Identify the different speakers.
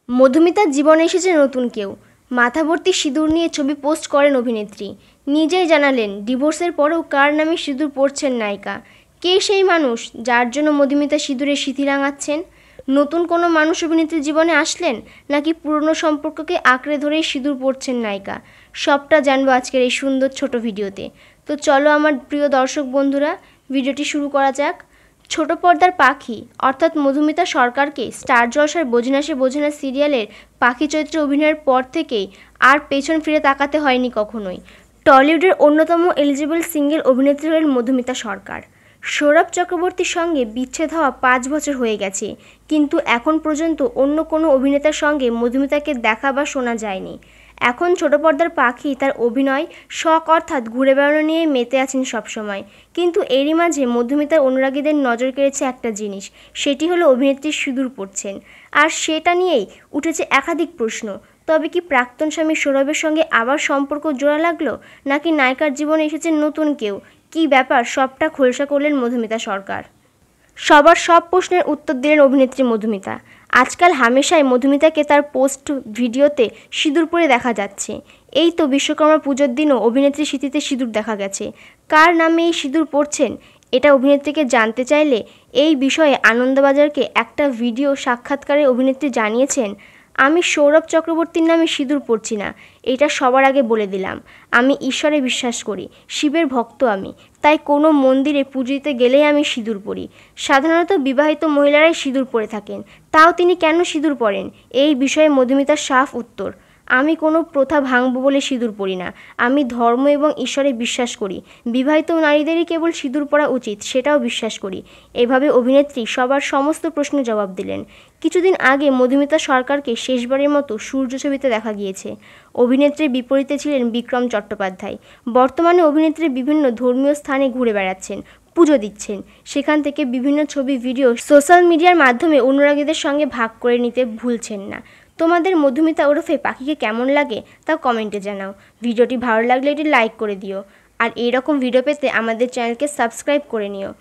Speaker 1: মধুমিতার জীবনে এসেছে নতুন কেউ। মাথা ভর্তি সিঁদুর নিয়ে ছবি পোস্ট করেন অভিনেত্রী। নিজেই জানালেন ডিভোর্সের পরেও কার নামে সিঁদুর পরছেন নায়িকা। কে সেই মানুষ যার জন্য মধুমিতা সিঁদুরে সিঁথি রাঙাচ্ছেন? নতুন কোনো মানুষ অভিনেত্রীর জীবনে আসলেন, নাকি পুরনো সম্পর্ককে আঁকড়ে ধরেই সিঁদুর পরছেন নায়িকা? সবটা জানবো আজকের এই সুন্দর ছোট ভিডিওতে। তো চলো আমার প্রিয় দর্শক বন্ধুরা, ভিডিওটি শুরু করা যাক। ছোট পর্দার পাখি অর্থাৎ মধুমিতা সরকারকে স্টার জলসার বোঝেনা সে বোঝেনা সিরিয়ালের পাখি চরিত্রে অভিনয়ের পর থেকেই আর পেছন ফিরে তাকাতে হয়নি কখনোই। টলিউডের অন্যতম এলিজিবল সিঙ্গেল অভিনেত্রী হলেন মধুমিতা সরকার। সৌরভ চক্রবর্তীর সঙ্গে বিচ্ছেদ হওয়া 5 বছর হয়ে গেছে, কিন্তু এখন পর্যন্ত অন্য কোনো অভিনেতার সঙ্গে মধুমিতাকে দেখা বা শোনা যায়নি। এখন ছোট পর্দার পাখি তার অভিনয় শখ অর্থাৎ ঘুরে বেড়ানো নিয়ে মেতে আছেন সবসময়। কিন্তু এরই মাঝে মধুমিতার অনুরাগীদের নজর কেড়েছে একটা জিনিস, সেটি হলো অভিনেত্রী সিঁদুর পরছেন। আর সেটা নিয়েই উঠেছে একাধিক প্রশ্ন। তবে কি প্রাক্তন স্বামী সৌরভের সঙ্গে আবার সম্পর্ক জোড়া লাগলো, নাকি নায়িকার জীবনে এসেছে নতুন কেউ? কী ব্যাপার, সবটা খোলসা করলেন মধুমিতা সরকার। সবার সব প্রশ্নের উত্তর দিলেন অভিনেত্রী মধুমিতা। আজকাল হামেশাই মধুমিতাকে তার পোস্ট ভিডিওতে সিঁদুর পরে দেখা যাচ্ছে। এই তো বিশ্বকর্মা পুজোর দিনও অভিনেত্রীর স্মৃতিতে সিঁদুর দেখা গেছে। কার নামে এই সিঁদুর পরছেন, এটা অভিনেত্রীকে জানতে চাইলে এই বিষয়ে আনন্দবাজারকে একটা ভিডিও সাক্ষাৎকারে অভিনেত্রী জানিয়েছেন, আমি সৌরভ চক্রবর্তীর নামে সিঁদুর পরছি না, এটা সবার আগে বলে দিলাম। আমি ঈশ্বরে বিশ্বাস করি, শিবের ভক্ত আমি, তাই কোনো মন্দিরে পুজো দিতে গেলেই আমি সিঁদুর পরি। সাধারণত বিবাহিত মহিলারাই সিঁদুর পরে থাকেন, তাও তিনি কেন সিঁদুর পরেন? এই বিষয়ে মধুমিতার সাফ উত্তর, আমি কোনো প্রথা ভাঙব বলে সিঁদুর পরি না, আমি ধর্ম এবং ঈশ্বরে বিশ্বাস করি। বিবাহিত নারীদেরই কেবল সিঁদুর পরা উচিত, সেটাও বিশ্বাস করি। এভাবে অভিনেত্রী সবার সমস্ত প্রশ্নের জবাব দিলেন। কিছুদিন আগে মধুমিতা সরকারকে শেষবারের মতো সূর্য ছবিতে দেখা গিয়েছে। অভিনেত্রীর বিপরীতে ছিলেন বিক্রম চট্টোপাধ্যায়। বর্তমানে অভিনেত্রী বিভিন্ন ধর্মীয় স্থানে ঘুরে বেড়াচ্ছেন, পুজো দিচ্ছেন। সেখান থেকে বিভিন্ন ছবি ভিডিও সোশ্যাল মিডিয়ার মাধ্যমে অনুরাগীদের সঙ্গে ভাগ করে নিতে ভুলছেন না। তোমাদের মধুমিতা ওরফে পাখিকে কেমন লাগে তা কমেন্টে জানাও। ভিডিওটি ভালো লাগলে এটি লাইক করে দিও, আর এইরকম ভিডিও পেতে আমাদের চ্যানেলকে সাবস্ক্রাইব করে নিও।